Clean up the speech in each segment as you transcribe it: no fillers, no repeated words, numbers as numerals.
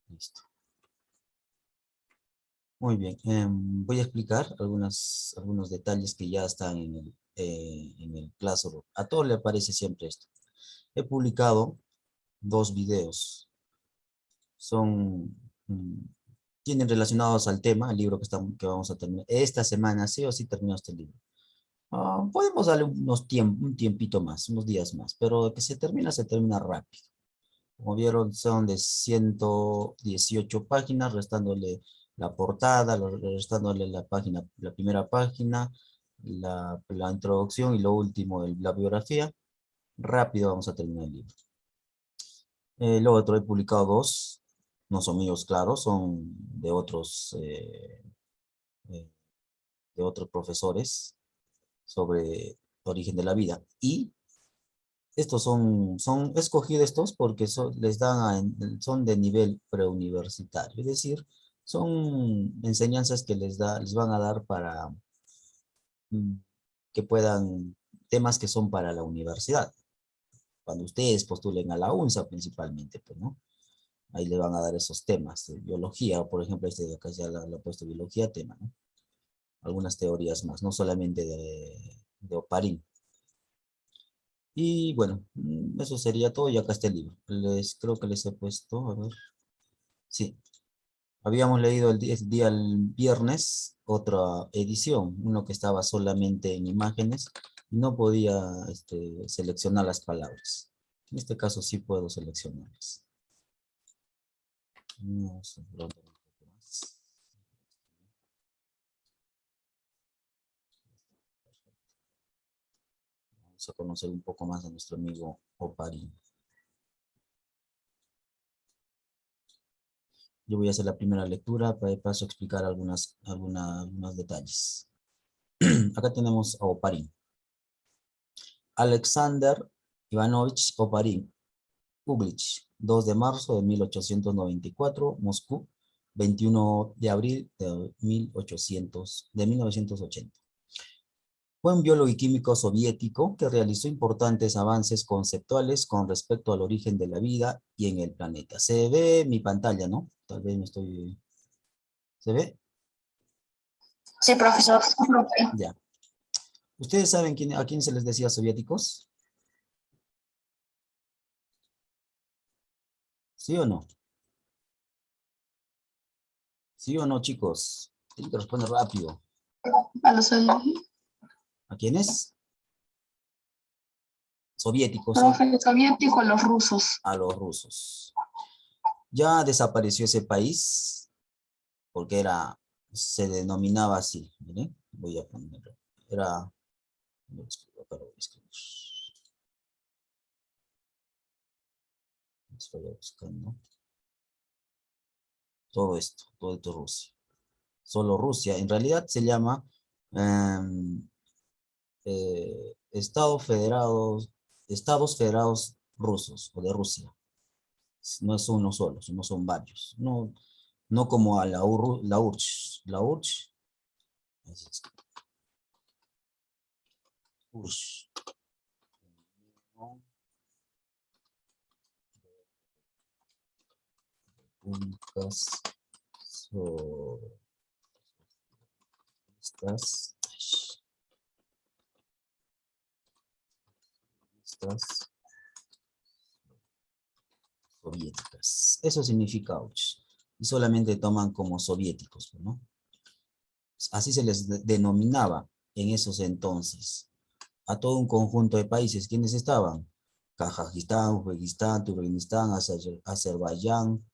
Listo. Muy bien. Voy a explicar algunos detalles que ya están en el Classroom. A todos le aparece siempre esto. He publicado 2 videos. Son, tienen relacionados al tema, el libro que vamos a terminar. Esta semana sí o sí termino este libro. Podemos darle un tiempito más, unos días más, pero que se termina rápido. Como vieron, son de 118 páginas, restándole la portada, restándole la primera página, la introducción y lo último, la biografía. Rápido vamos a terminar el libro. Luego otro he publicado 2, no son míos, claro, son eh, de otros profesores sobre origen de la vida. Y estos son escogidos estos porque son de nivel preuniversitario, es decir, son enseñanzas que les van a dar para mm, que puedan, temas que son para la universidad. Cuando ustedes postulen a la UNSA principalmente, pues, ¿no? Ahí le van a dar esos temas de biología, o por ejemplo, este de acá ya le ha puesto biología tema, ¿no? Algunas teorías más, no solamente de Oparín. Y bueno, eso sería todo y acá está el libro. Creo que les he puesto, a ver. Sí, habíamos leído el viernes otra edición, uno que estaba solamente en imágenes, no podía seleccionar las palabras. En este caso sí puedo seleccionarlas. Vamos a probar un poco más. Vamos a conocer un poco más a nuestro amigo Oparín. Yo voy a hacer la primera lectura, para paso a explicar algunos detalles. Acá tenemos a Oparín. Alexander Ivanovich Oparín, Uglich, 2 de marzo de 1894, Moscú, 21 de abril de 1980. Fue un biólogo y químico soviético que realizó importantes avances conceptuales con respecto al origen de la vida y en el planeta. Se ve mi pantalla, ¿no? Tal vez me estoy... ¿Se ve? Sí, profesor. Ya. ¿Ustedes saben a quién se les decía soviéticos? ¿Sí o no? ¿Sí o no, chicos? Tienen que responder rápido. A los ¿A quiénes? Soviéticos, ¿sí? soviéticos, los rusos. A los rusos. Ya desapareció ese país porque se denominaba así. Miren, voy a ponerlo. Era, acá lo voy a escribir. Estoy buscando. Todo esto Rusia. Solo Rusia. En realidad se llama em, Estados Federados Rusos o de Rusia. No es uno solo, no son varios. No, no como a la URSS. La URSS. URSS. Repúblicas soviéticas. Eso significa URSS. Y solamente toman como soviéticos, ¿no? Así se les denominaba en esos entonces a todo un conjunto de países. ¿Quiénes estaban? Kazajistán, Uzbekistán, Turkmenistán, Azerbaiyán,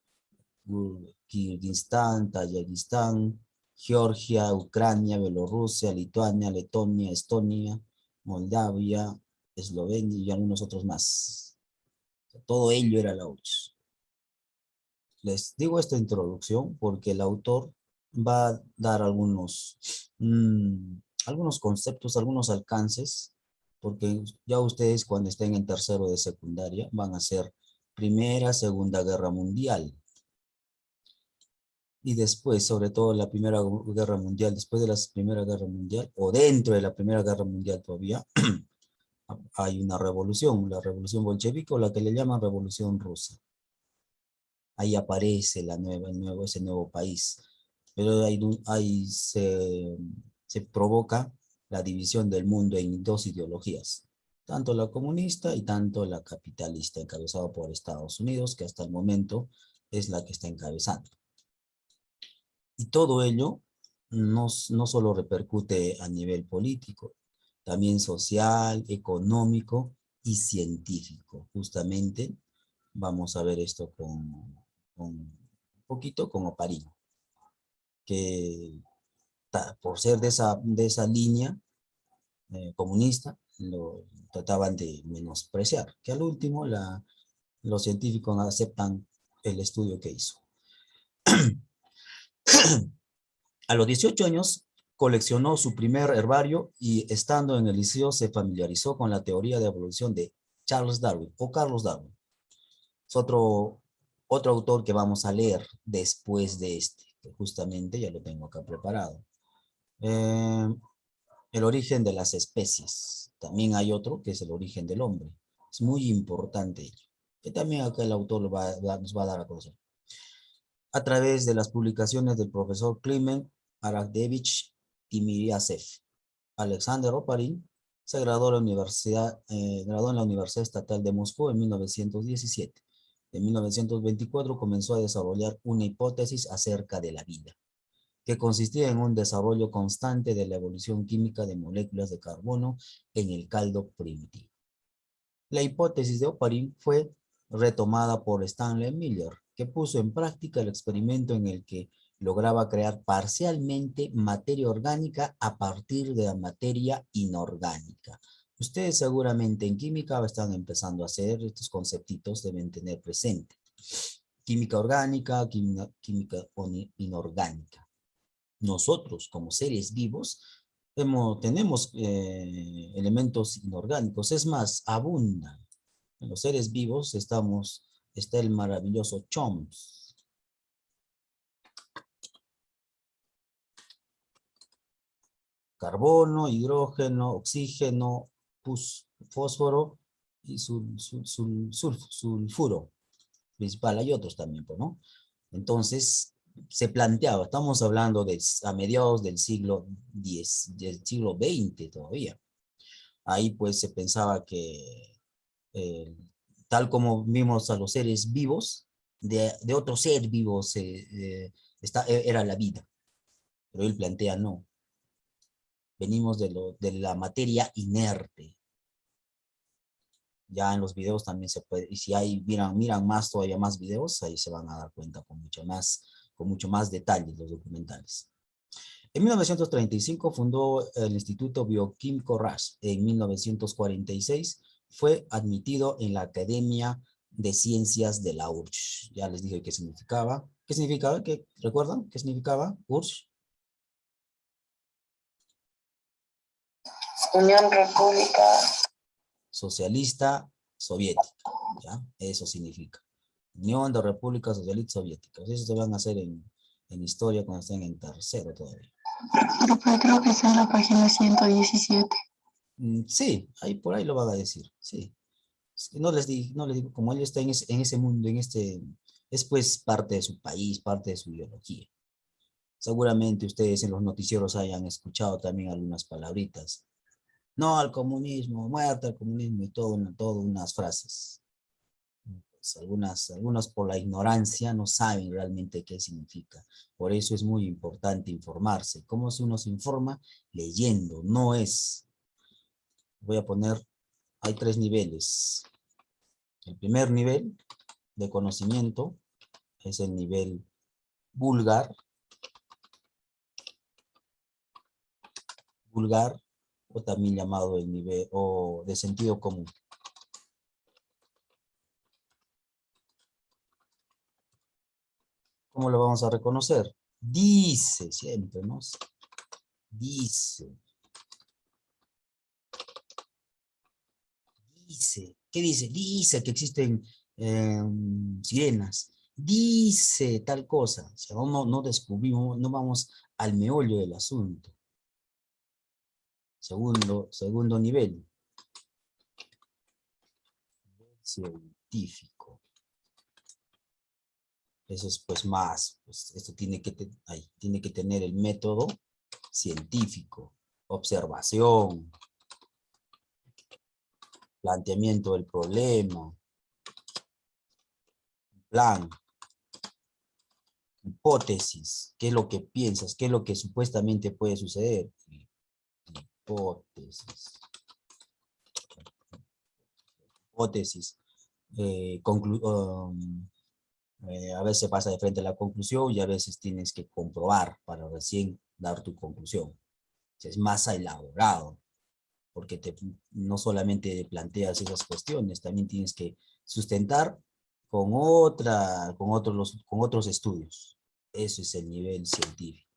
Kirguistán, Tayikistán, Georgia, Ucrania, Bielorrusia, Lituania, Letonia, Estonia, Moldavia, Eslovenia y algunos otros más. Todo ello era la URSS. Les digo esta introducción porque el autor va a dar algunos conceptos, algunos alcances, porque ya ustedes cuando estén en tercero de secundaria van a hacer Primera, Segunda Guerra Mundial. Y después, sobre todo la Primera Guerra Mundial, después de la Primera Guerra Mundial, o dentro de la Primera Guerra Mundial todavía, hay una revolución, la revolución bolchevique o la que le llaman revolución rusa. Ahí aparece ese nuevo país. Pero ahí se provoca la división del mundo en dos ideologías, tanto la comunista y tanto la capitalista, encabezada por Estados Unidos, que hasta el momento es la que está encabezando. Y todo ello no solo repercute a nivel político, también social, económico y científico. Justamente vamos a ver esto con un poquito con Oparín, que por ser de esa línea comunista, lo trataban de menospreciar, que al último los científicos aceptan el estudio que hizo. A los 18 años coleccionó su primer herbario y estando en el liceo se familiarizó con la teoría de evolución de Charles Darwin o Carlos Darwin. Es otro autor que vamos a leer después de este, que justamente ya lo tengo acá preparado. El origen de las especies. También hay otro que es el origen del hombre. Es muy importante, que también acá el autor nos va a dar a conocer. A través de las publicaciones del profesor Klimen Arakdevich Timiryazev. Alexander Oparin se graduó en la Universidad Estatal de Moscú en 1917. En 1924 comenzó a desarrollar una hipótesis acerca de la vida, que consistía en un desarrollo constante de la evolución química de moléculas de carbono en el caldo primitivo. La hipótesis de Oparin fue retomada por Stanley Miller, que puso en práctica el experimento en el que lograba crear parcialmente materia orgánica a partir de la materia inorgánica. Ustedes seguramente en química están empezando a hacer estos conceptitos, deben tener presente. Química orgánica, química inorgánica. Nosotros, como seres vivos, tenemos elementos inorgánicos, es más, abundan. En los seres vivos está el maravilloso CHOMS. Carbono, hidrógeno, oxígeno, fósforo y sulfuro. Principal, hay otros también, pues, ¿no? Entonces, se planteaba, estamos hablando a mediados del siglo X, del siglo XX todavía. Ahí pues se pensaba que tal como vimos a los seres vivos, de otro ser vivo era la vida. Pero él plantea no. Venimos de la materia inerte. Ya en los videos también se puede, y si hay, miran más, todavía más videos, ahí se van a dar cuenta con mucho más detalles los documentales. En 1935 fundó el Instituto Bioquímico Rush. En 1946 fue admitido en la Academia de Ciencias de la URSS. Ya les dije qué significaba. ¿Qué significaba? ¿Recuerdan qué significaba URSS? Unión República Socialista Soviética. ¿Ya? Eso significa. Unión de Repúblicas Socialistas Soviéticas. Eso se van a hacer en historia cuando estén en tercero todavía. Pero creo que está en la página 117. Sí, ahí por ahí lo van a decir, sí. No les digo, como él está en ese mundo, es pues parte de su país, parte de su ideología. Seguramente ustedes en los noticieros hayan escuchado también algunas palabritas. No al comunismo, muerte al comunismo y todo unas frases. Pues algunas por la ignorancia no saben realmente qué significa. Por eso es muy importante informarse. ¿Cómo uno se informa? Leyendo, no es. Voy a poner, hay 3 niveles. El primer nivel de conocimiento es el nivel vulgar, o también llamado el nivel o de sentido común. ¿Cómo lo vamos a reconocer? Dice siempre, ¿no? Dice. ¿Qué dice? Dice que existen sirenas. Dice tal cosa. O sea, no descubrimos, no vamos al meollo del asunto. Segundo nivel. científico. Eso es pues más, pues esto tiene que, tiene que tener el método científico, observación, planteamiento del problema, plan, hipótesis, qué es lo que piensas, qué es lo que supuestamente puede suceder. Hipótesis. Hipótesis. A veces pasa de frente a la conclusión y a veces tienes que comprobar para recién dar tu conclusión. O sea, es más elaborado, porque no solamente planteas esas cuestiones, también tienes que sustentar con otros estudios. Eso es el nivel científico.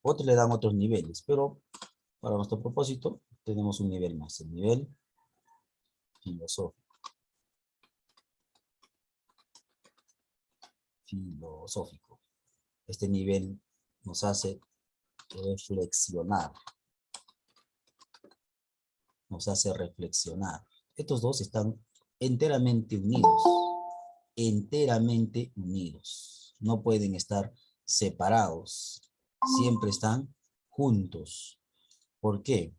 Otros le dan otros niveles, pero para nuestro propósito tenemos un nivel más, el nivel filosófico. Este nivel nos hace reflexionar. Nos hace reflexionar. Estos dos están enteramente unidos. Enteramente unidos. No pueden estar separados. Siempre están juntos. ¿Por qué?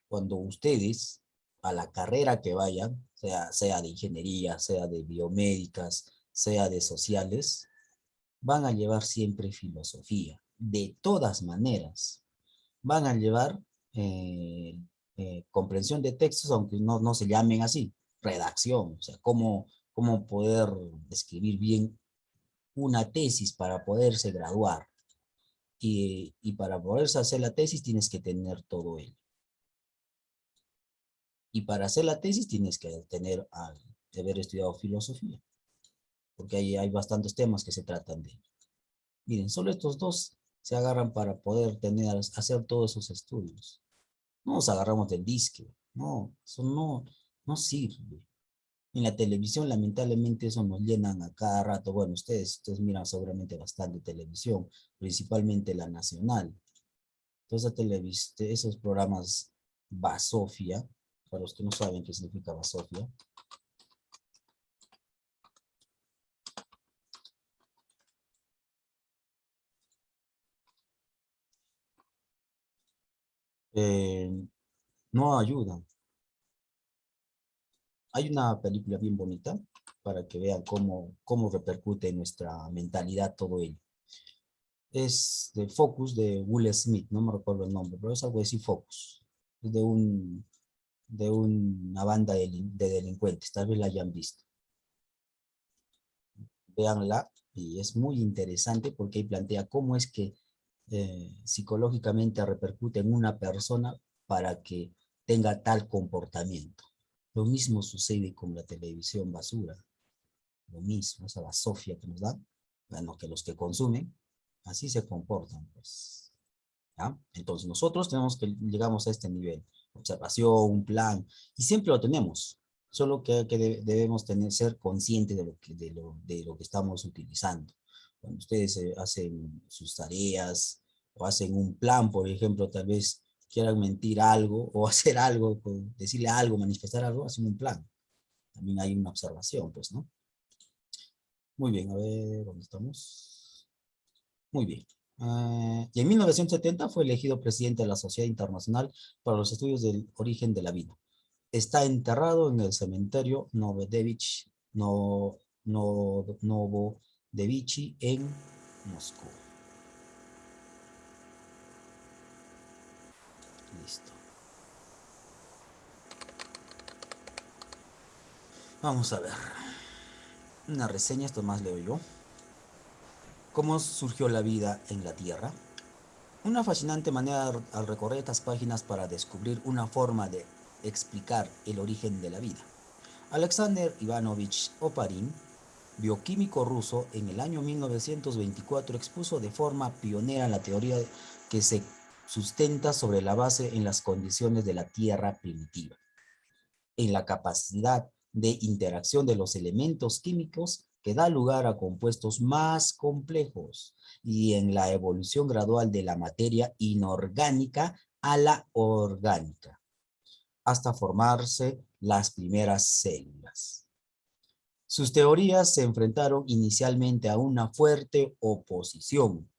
Cuando ustedes, a la carrera que vayan, sea de ingeniería, sea de biomédicas, sea de sociales, van a llevar siempre filosofía. De todas maneras, van a llevar comprensión de textos, aunque no se llamen así, redacción, o sea, cómo poder escribir bien una tesis para poderse graduar. Y para poderse hacer la tesis tienes que tener todo ello. Y para hacer la tesis tienes que haber estudiado filosofía, porque ahí hay bastantes temas que se tratan de ello. Miren, solo estos dos se agarran para poder hacer todos esos estudios. No nos agarramos del disque, no, eso no sirve. En la televisión, lamentablemente, eso nos llenan a cada rato. Bueno, ustedes miran seguramente bastante televisión, principalmente la nacional. Entonces, esos programas Basofia, para los que no saben qué significa Basofia, no ayudan. Hay una película bien bonita para que vean cómo repercute en nuestra mentalidad todo ello. Es de Focus, de Will Smith, no me recuerdo el nombre, pero es algo así, Focus. Es de una banda de delincuentes, tal vez la hayan visto. Véanla, y es muy interesante porque ahí plantea cómo es que psicológicamente repercute en una persona para que tenga tal comportamiento. Lo mismo sucede con la televisión basura. Lo mismo, esa basofia que nos dan, bueno, que los que consumen, así se comportan, pues. ¿Ya? Entonces nosotros llegamos a este nivel, observación, un plan, y siempre lo tenemos, solo que debemos ser conscientes de lo que estamos utilizando. Cuando ustedes hacen sus tareas, o hacen un plan, por ejemplo, tal vez quieran mentir algo, o hacer algo, decirle algo, manifestar algo, hacen un plan. También hay una observación, pues, ¿no? Muy bien, a ver, ¿dónde estamos? Muy bien. Y en 1970 fue elegido presidente de la Sociedad Internacional para los Estudios del Origen de la Vida. Está enterrado en el cementerio Novodevichy en Moscú. Listo. Vamos a ver. Una reseña, esto más leo yo. ¿Cómo surgió la vida en la Tierra? Una fascinante manera al recorrer estas páginas para descubrir una forma de explicar el origen de la vida. Alexander Ivanovich Oparin, bioquímico ruso, en el año 1924 expuso de forma pionera la teoría que se sustenta sobre la base en las condiciones de la Tierra primitiva, en la capacidad de interacción de los elementos químicos que da lugar a compuestos más complejos y en la evolución gradual de la materia inorgánica a la orgánica. hasta formarse las primeras células. Sus teorías se enfrentaron inicialmente a una fuerte oposición,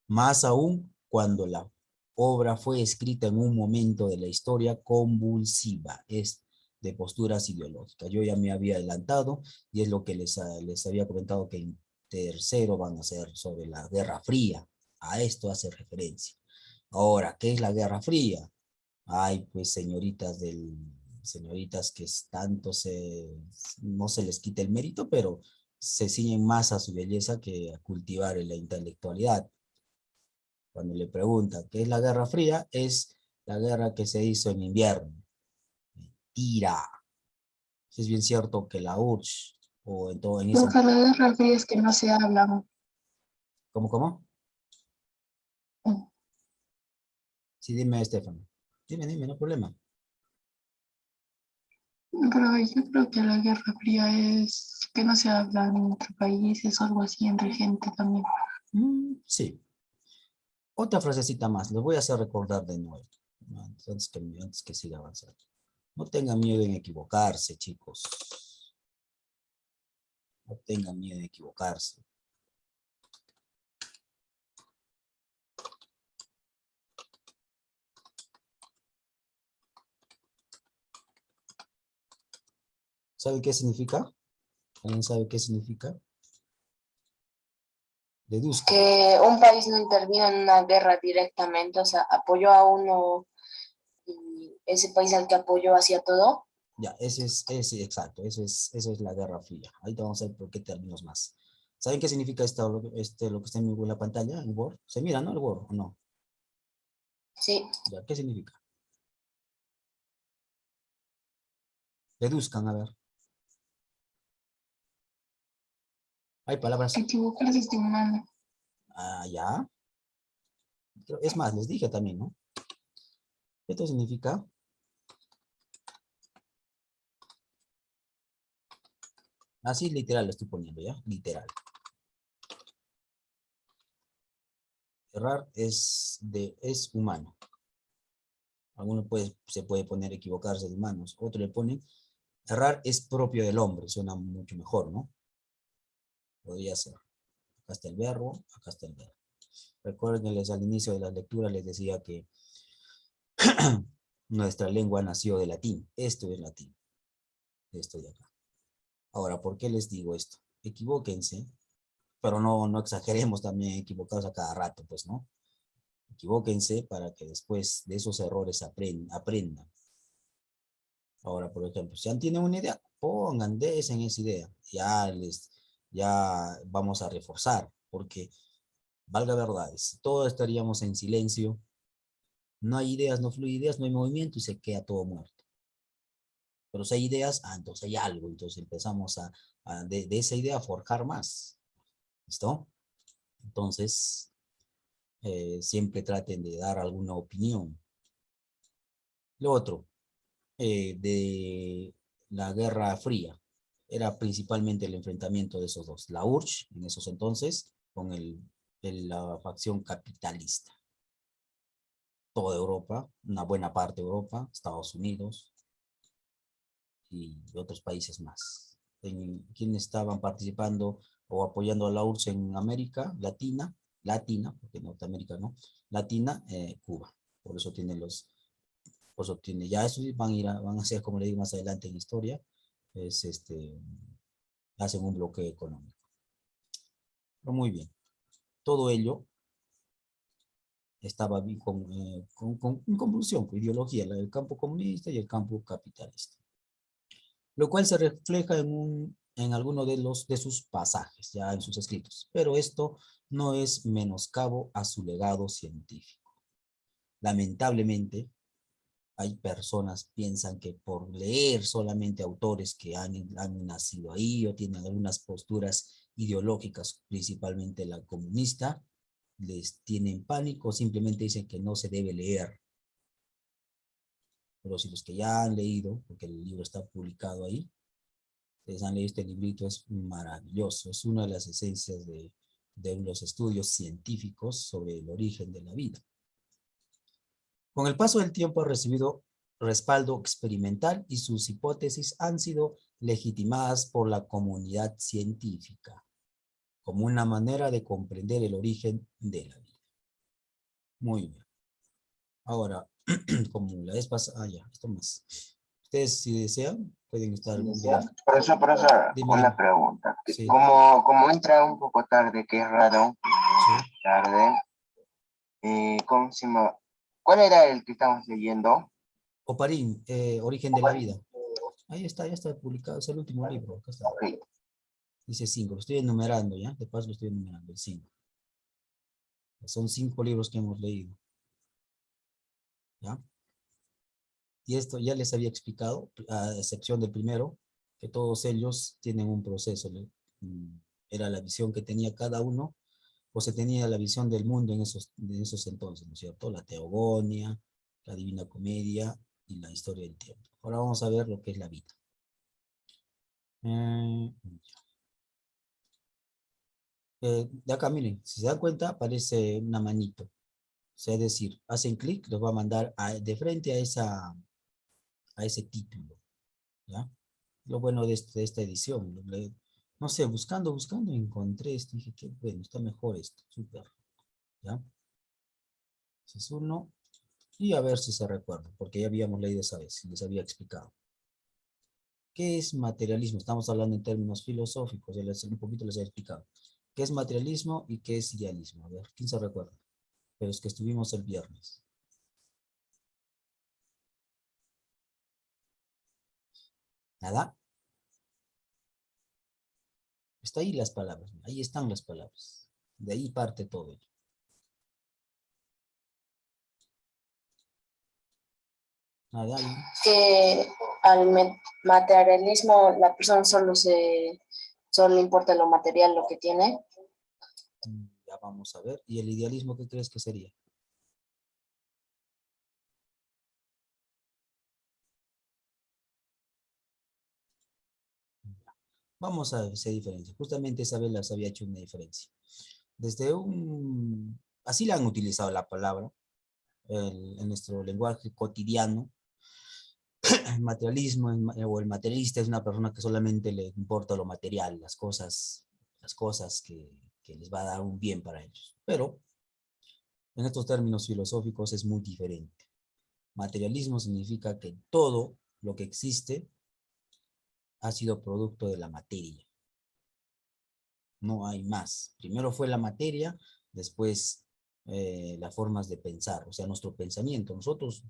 más aún cuando la obra fue escrita en un momento de la historia convulsiva, es de posturas ideológicas. Yo ya me había adelantado y es lo que les había comentado que en tercero van a ser sobre la Guerra Fría. A esto hace referencia. Ahora, ¿qué es la Guerra Fría? Ay, pues señoritas que tanto no se les quita el mérito, pero se ciñen más a su belleza que a cultivar la intelectualidad. Cuando le preguntan qué es la Guerra Fría, es la guerra que se hizo en invierno. Mentira. Es bien cierto que la URSS, o en todo en esa... Porque la guerra fría es que no se hablan. ¿Cómo? Sí, dime, Estefano. Dime, no hay problema. Pero yo creo que la guerra fría es que no se hablan entre países o algo así, entre gente también. Sí. Otra frasecita más. Les voy a hacer recordar de nuevo. Antes que siga avanzando. No tengan miedo en equivocarse, chicos. No tengan miedo en equivocarse. ¿Sabe qué significa? ¿Alguien sabe qué significa? Deduzca. Que un país no intervino en una guerra directamente, o sea, apoyó a uno y ese país al que apoyó hacía todo. Ya, exacto, eso es la Guerra Fría. Ahorita vamos a ver por qué términos más. ¿Saben qué significa lo que está en la pantalla, en Word? ¿Se mira, no, el Word, o no? Sí, Ya, ¿qué significa? Deduzcan, a ver. Hay palabras. Equivocarse es de humano. Ah, ya. Es más, les dije también, ¿no? Esto significa. Así literal lo estoy poniendo, ¿ya? Literal. Errar es humano. Alguno se puede poner equivocarse de humanos. Otro le pone, errar es propio del hombre. Suena mucho mejor, ¿no? Podría ser. Acá está el verbo, acá está el verbo. Recuerden al inicio de la lectura les decía que nuestra lengua nació de latín. Esto es latín. Esto de acá. Ahora, ¿por qué les digo esto? Equivóquense, pero no exageremos también equivocados a cada rato, pues, ¿no? Equivóquense para que después de esos errores aprendan. Ahora, por ejemplo, si han tienen una idea, pongan, desen esa idea. Ya vamos a reforzar, porque valga verdad, si todos estaríamos en silencio, no hay ideas, no fluye ideas, no hay movimiento y se queda todo muerto. Pero si hay ideas, entonces hay algo, entonces empezamos de esa idea a forjar más. ¿Listo? Entonces, siempre traten de dar alguna opinión. Lo otro, de la Guerra Fría, era principalmente el enfrentamiento de esos dos, la URSS en esos entonces con la facción capitalista. Toda Europa, una buena parte de Europa, Estados Unidos y otros países más. ¿Quiénes estaban participando o apoyando a la URSS en América Latina, porque Norteamérica no, Latina, Cuba. Por eso ya eso van a ser, como le digo más adelante en historia, es hacen un bloqueo económico. Pero muy bien. Todo ello estaba bien en convulsión, con ideología, la del campo comunista y el campo capitalista. Lo cual se refleja en alguno de sus pasajes, ya en sus escritos. Pero esto no es menoscabo a su legado científico. Lamentablemente, hay personas que piensan que por leer solamente autores que han nacido ahí o tienen algunas posturas ideológicas, principalmente la comunista, les tienen pánico, simplemente dicen que no se debe leer. Pero si los que ya han leído, porque el libro está publicado ahí, ustedes han leído este librito, es maravilloso, es una de las esencias de los estudios científicos sobre el origen de la vida. Con el paso del tiempo ha recibido respaldo experimental y sus hipótesis han sido legitimadas por la comunidad científica como una manera de comprender el origen de la vida. Muy bien. Ahora, como la vez pasada, ya, esto más. Ustedes, si desean, pueden estar bien. Profesor, Dime, una dime. pregunta. Sí, Como entra un poco tarde, que es raro, sí. tarde, ¿cómo se llama? ¿Cuál era el que estamos leyendo? Oparín, Origen de la vida. Ahí está, ya está publicado, es el último libro, acá está. Ok. Dice 5, lo estoy enumerando, ¿ya? De paso lo estoy enumerando, el 5. Son 5 libros que hemos leído, ¿ya? Y esto ya les había explicado, a excepción del primero, que todos ellos tienen un proceso, ¿no? Era la visión que tenía cada uno, o se tenía la visión del mundo en esos entonces, ¿no es cierto? La teogonia, la Divina Comedia y la historia del tiempo. Ahora vamos a ver lo que es la vida. De acá, miren, si se dan cuenta, aparece una manito. O sea, es decir, hacen clic, los va a mandar de frente a ese título, ¿ya? Lo bueno de esta edición, no sé, buscando, encontré esto, dije que bueno, está mejor esto, súper, ¿ya? Ese es uno, y a ver si se recuerda, porque ya habíamos leído esa vez, les había explicado. ¿Qué es materialismo? Estamos hablando en términos filosóficos, un poquito les he explicado. ¿Qué es materialismo y qué es idealismo? A ver, ¿quién se recuerda? Pero es que estuvimos el viernes. ¿Nada? Está ahí las palabras, ahí están las palabras. De ahí parte todo ello. Nada, ahí. Que al materialismo la persona solo le importa lo material, lo que tiene. Ya vamos a ver. ¿Y el idealismo qué crees que sería? Vamos a ver esa diferencia. Justamente esa vez las había hecho una diferencia. Así la han utilizado la palabra en nuestro lenguaje cotidiano. El materialismo o el materialista es una persona que solamente le importa lo material, las cosas que les va a dar un bien para ellos. Pero en estos términos filosóficos es muy diferente. Materialismo significa que todo lo que existe ha sido producto de la materia. No hay más. Primero fue la materia, después las formas de pensar, o sea, nuestro pensamiento. Nosotros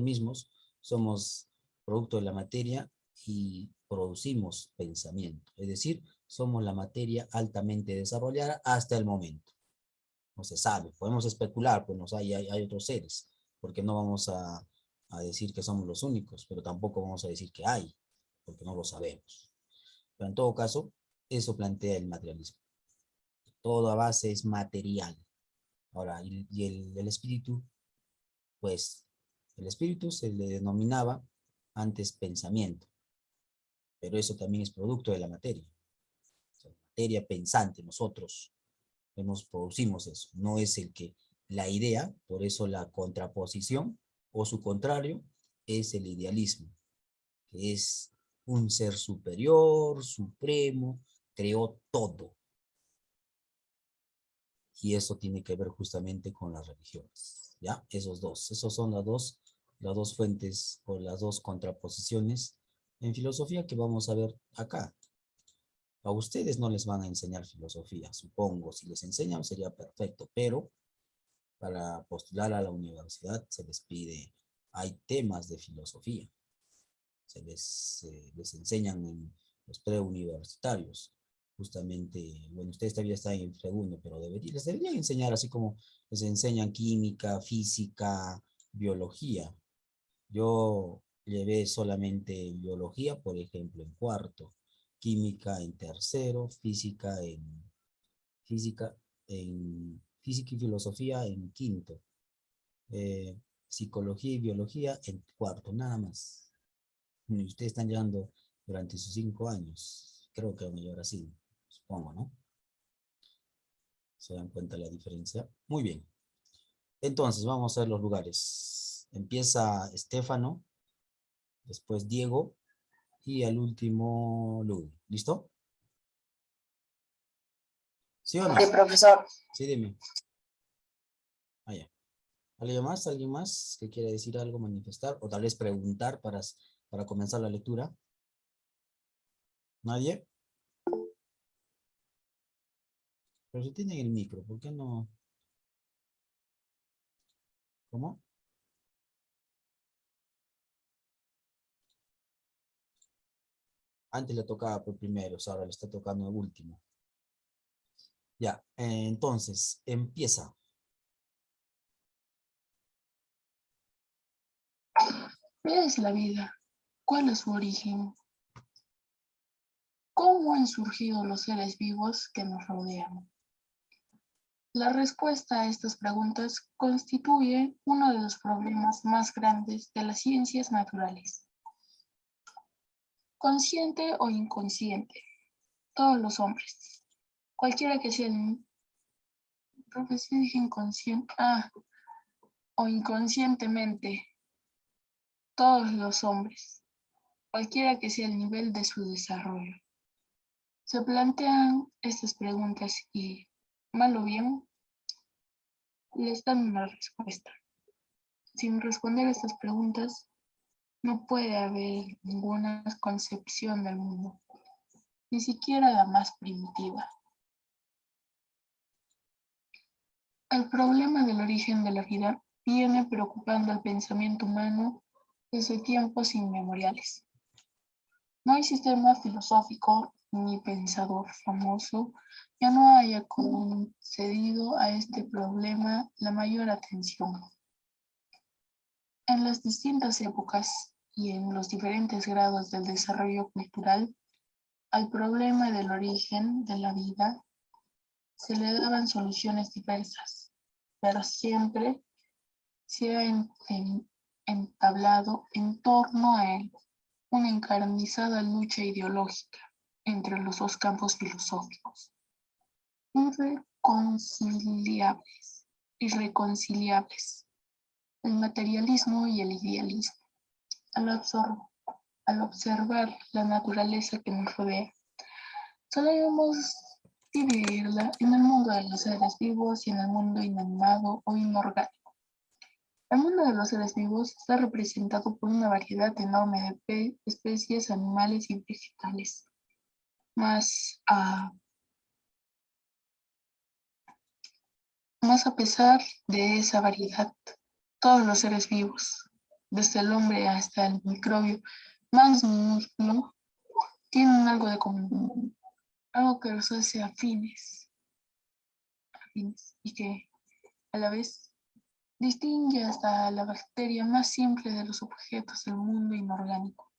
mismos somos producto de la materia y producimos pensamiento. Es decir, somos la materia altamente desarrollada hasta el momento. No se sabe, podemos especular, pues hay otros seres, porque no vamos a decir que somos los únicos, pero tampoco vamos a decir que hay, porque no lo sabemos. Pero en todo caso, eso plantea el materialismo. Toda base es material. Ahora, el espíritu, pues, el espíritu se le denominaba antes pensamiento, pero eso también es producto de la materia. O sea, materia pensante, nosotros producimos eso, no es la idea, por eso la contraposición, o su contrario, es el idealismo, que es un ser superior, supremo, creó todo. Y eso tiene que ver justamente con las religiones, ¿ya? Esos son las dos fuentes o las dos contraposiciones en filosofía que vamos a ver acá. A ustedes no les van a enseñar filosofía, supongo. Si les enseñan sería perfecto, pero para postular a la universidad se les pide, hay temas de filosofía, les enseñan en los preuniversitarios. Justamente, bueno, ustedes todavía están en segundo, pero les deberían enseñar así como les enseñan química, física, biología. Yo llevé solamente biología, por ejemplo, en cuarto, química en tercero, física física y filosofía en quinto, eh, psicología y biología en cuarto, nada más. Y ustedes están llevando durante sus 5 años, creo que van a llevar así, supongo, ¿no? ¿Se dan cuenta la diferencia? Muy bien. Entonces, vamos a ver los lugares. Empieza Estefano después Diego y al último Luis. ¿Listo? ¿Sí o no? Sí, profesor. Sí, dime. Ah, ya. ¿Alguien más? ¿Alguien más que quiera decir algo, manifestar o tal vez preguntar para comenzar la lectura? ¿Nadie? Pero si tienen el micro, ¿por qué no? ¿Cómo? Antes le tocaba por primero, ahora le está tocando el último. Ya, entonces, empieza. ¿Qué es la vida? ¿Cuál es su origen? ¿Cómo han surgido los seres vivos que nos rodean? La respuesta a estas preguntas constituye uno de los problemas más grandes de las ciencias naturales. Consciente o inconsciente, todos los hombres, cualquiera que sea el... Creo que sí dije inconsciente. O inconscientemente, todos los hombres, cualquiera que sea el nivel de su desarrollo, se plantean estas preguntas y, mal o bien, les dan una respuesta. Sin responder estas preguntas, no puede haber ninguna concepción del mundo, ni siquiera la más primitiva. El problema del origen de la vida viene preocupando al pensamiento humano desde tiempos inmemoriales. No hay sistema filosófico ni pensador famoso que no haya concedido a este problema la mayor atención. En las distintas épocas y en los diferentes grados del desarrollo cultural, al problema del origen de la vida se le daban soluciones diversas, pero siempre se ha entablado en torno a él una encarnizada lucha ideológica entre los dos campos filosóficos, irreconciliables, el materialismo y el idealismo. Al observar la naturaleza que nos rodea, solemos dividirla en el mundo de los seres vivos y en el mundo inanimado o inorgánico. El mundo de los seres vivos está representado por una variedad enorme de especies animales y vegetales. Más a pesar de esa variedad, todos los seres vivos, desde el hombre hasta el microbio más minúsculo, tienen algo de común, algo que los hace afines y que a la vez distingue hasta la bacteria más simple de los objetos del mundo inorgánico.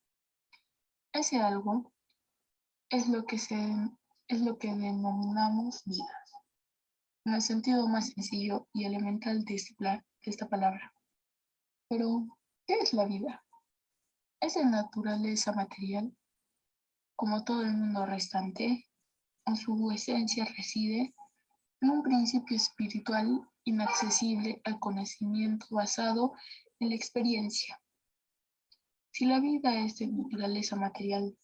Ese algo es lo que denominamos vida, en el sentido más sencillo y elemental de esta palabra. Pero, ¿qué es la vida? Es de naturaleza material, como todo el mundo restante. En su esencia reside en un principio espiritual inaccesible al conocimiento basado en la experiencia. Si la vida es de naturaleza material,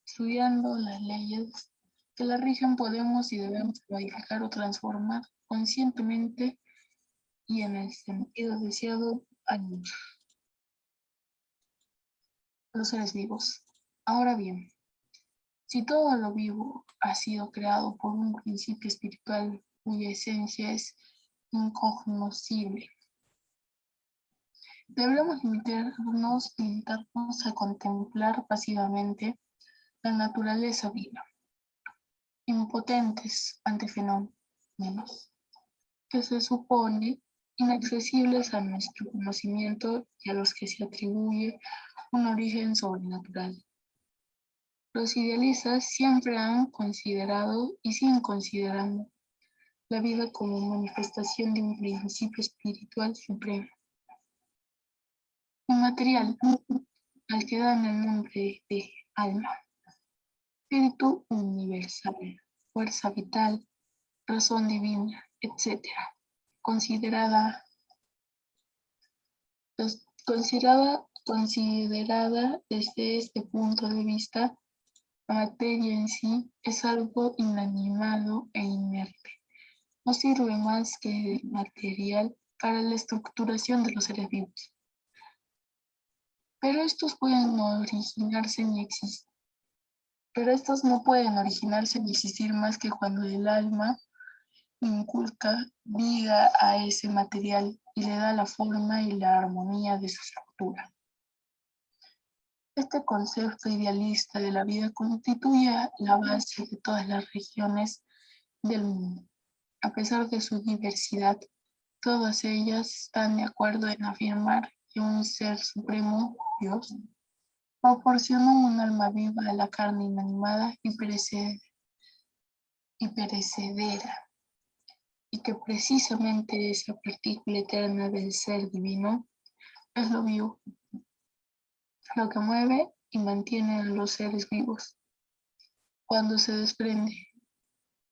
estudiando las leyes que la rigen podemos y debemos modificar o transformar conscientemente y en el sentido deseado a los seres vivos. Ahora bien, si todo lo vivo ha sido creado por un principio espiritual cuya esencia es incognoscible, debemos limitarnos a contemplar pasivamente la naturaleza viva, impotentes ante fenómenos que se supone inaccesibles a nuestro conocimiento y a los que se atribuye un origen sobrenatural. Los idealistas siempre han considerado y siguen considerando la vida como manifestación de un principio espiritual supremo, inmaterial, al que dan el nombre de alma, espíritu universal, fuerza vital, razón divina, etc., considerada Considerada desde este punto de vista, la materia en sí es algo inanimado e inerte. No sirve más que de material para la estructuración de los seres vivos. Pero estos no pueden originarse ni existir más que cuando el alma inculca vida a ese material y le da la forma y la armonía de su estructura. Este concepto idealista de la vida constituye la base de todas las regiones del mundo. A pesar de su diversidad, todas ellas están de acuerdo en afirmar que un ser supremo, Dios, proporcionó un alma viva a la carne inanimada y perecedera, y que precisamente esa partícula eterna del ser divino es lo vivo, lo que mueve y mantiene a los seres vivos. Cuando se desprende,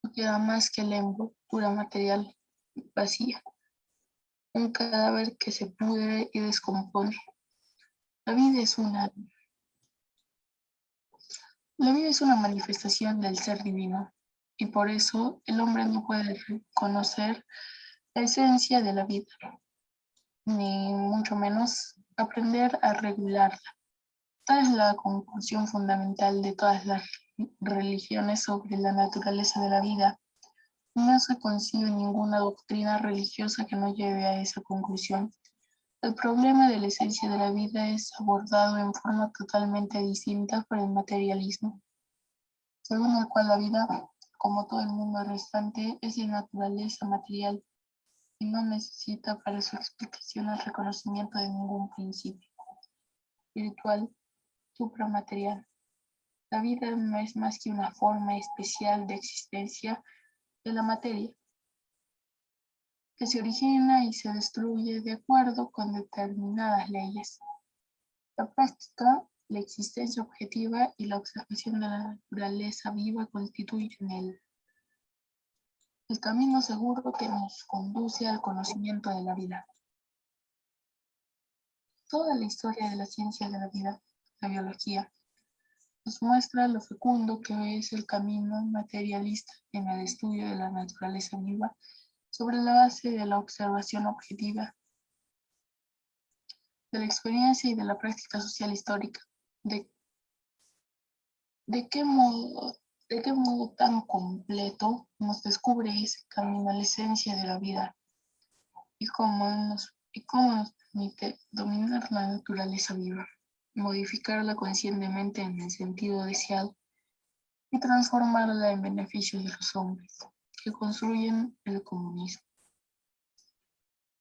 no queda más que la envoltura material vacía, un cadáver que se pudre y descompone. La vida es una manifestación del ser divino, y por eso el hombre no puede reconocer la esencia de la vida, ni mucho menos aprender a regularla. Tal es la conclusión fundamental de todas las religiones sobre la naturaleza de la vida. No se concibe ninguna doctrina religiosa que no lleve a esa conclusión. El problema de la esencia de la vida es abordado en forma totalmente distinta por el materialismo, según el cual la vida, como todo el mundo restante, es de naturaleza material y no necesita para su explicación el reconocimiento de ningún principio espiritual supramaterial. La vida no es más que una forma especial de existencia de la materia, que se origina y se destruye de acuerdo con determinadas leyes. La práctica, la existencia objetiva y la observación de la naturaleza viva constituyen el camino seguro que nos conduce al conocimiento de la vida. Toda la historia de la ciencia de la vida, la biología, nos muestra lo fecundo que es el camino materialista en el estudio de la naturaleza viva sobre la base de la observación objetiva, de la experiencia y de la práctica social histórica. ¿De qué modo tan completo nos descubre ese camino a la esencia de la vida y cómo nos permite dominar la naturaleza viva, modificarla conscientemente en el sentido deseado y transformarla en beneficio de los hombres que construyen el comunismo?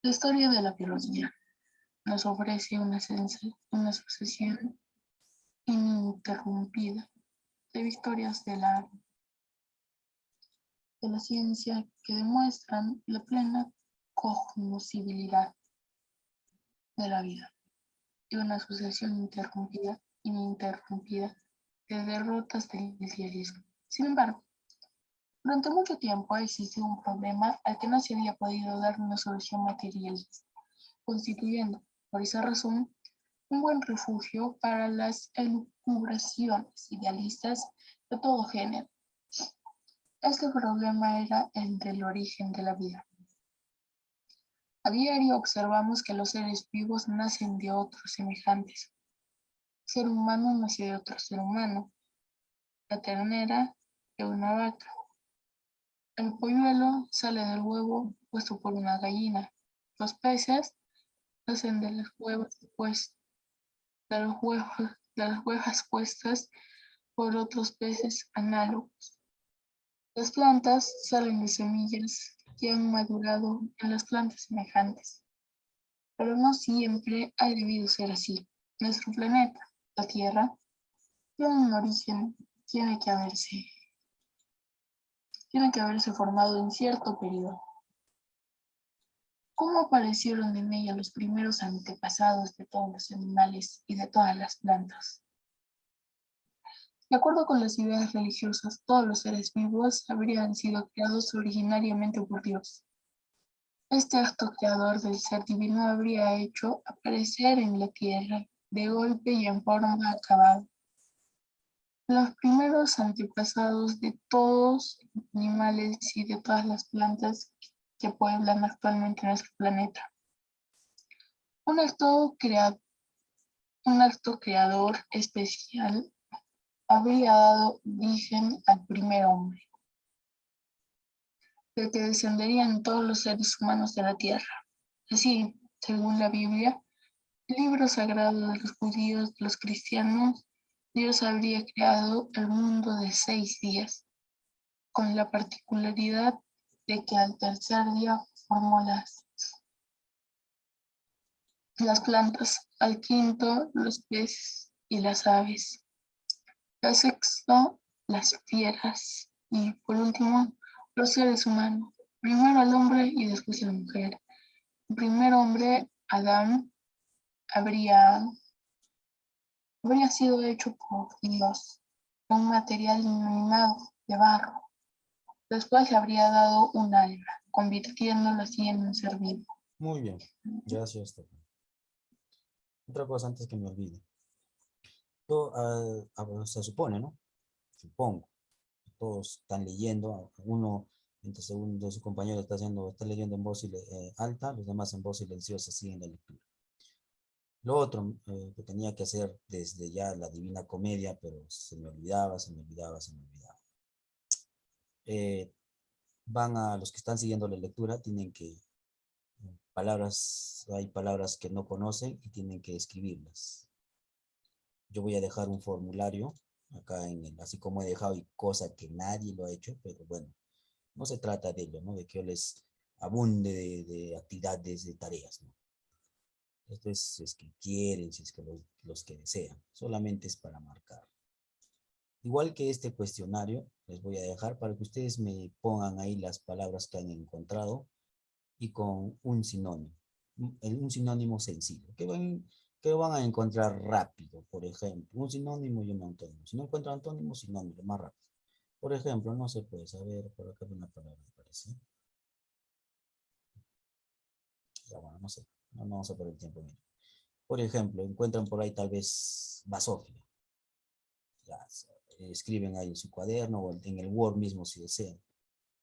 La historia de la biología nos ofrece una sucesión ininterrumpida de victorias de la ciencia que demuestran la plena cognoscibilidad de la vida y una sucesión ininterrumpida de derrotas del idealismo. Sin embargo, durante mucho tiempo ha existido un problema al que no se había podido dar una solución materialista, constituyendo, por esa razón, un buen refugio para las elucubraciones idealistas de todo género. Este problema era el del origen de la vida. A diario observamos que los seres vivos nacen de otros semejantes. El ser humano nace de otro ser humano, la ternera de una vaca. El polluelo sale del huevo puesto por una gallina. Los peces nacen de las huevas puestas por otros peces análogos. Las plantas salen de semillas que han madurado en las plantas semejantes. Pero no siempre ha debido ser así. Nuestro planeta, la Tierra, tiene un origen, tiene que haberse formado en cierto periodo. ¿Cómo aparecieron en ella los primeros antepasados de todos los animales y de todas las plantas? De acuerdo con las ideas religiosas, todos los seres vivos habrían sido creados originariamente por Dios. Este acto creador del ser divino habría hecho aparecer en la tierra de golpe y en forma acabada. Los primeros antepasados de todos los animales y de todas las plantas que pueblan actualmente nuestro planeta. Un acto creador especial habría dado origen al primer hombre, del que descenderían todos los seres humanos de la tierra. Así, según la Biblia, el libro sagrado de los judíos, de los cristianos, Dios habría creado el mundo de 6 días, con la particularidad de que al tercer día formó las plantas, al quinto los peces y las aves, al sexto las fieras y por último los seres humanos. Primero al hombre y después a la mujer. El primer hombre, Adán, habría sido hecho por Dios, un material inanimado de barro. Después le habría dado un alma, convirtiéndolo así en un ser vivo. Muy bien. Gracias, Stefan. Otra cosa antes que me olvide. Se supone, ¿no? Supongo. Todos están leyendo. Uno, mientras uno de sus compañeros está leyendo en voz alta, los demás en voz silenciosa siguen la lectura. Lo otro que tenía que hacer desde ya la Divina Comedia, pero se me olvidaba. Van a los que están siguiendo la lectura, tienen que, hay palabras que no conocen y tienen que escribirlas. Yo voy a dejar un formulario acá así como he dejado, y cosa que nadie lo ha hecho, pero bueno, no se trata de ello, ¿no? De que yo les abunde de actividades, de tareas, ¿no? Esto es si es que quieren, si es que los que desean, solamente es para marcar. Igual que este cuestionario, les voy a dejar para que ustedes me pongan ahí las palabras que han encontrado y con un sinónimo, un sinónimo sencillo, que lo van a encontrar rápido. Por ejemplo, un sinónimo y un antónimo. Si no encuentran antónimo, sinónimo, más rápido. Por ejemplo, no se puede saber, por acá hay una palabra, me parece. Ya bueno, no sé, no vamos a perder el tiempo. Mira. Por ejemplo, encuentran por ahí tal vez basofia. Ya, escriben ahí en su cuaderno o en el Word mismo si desean.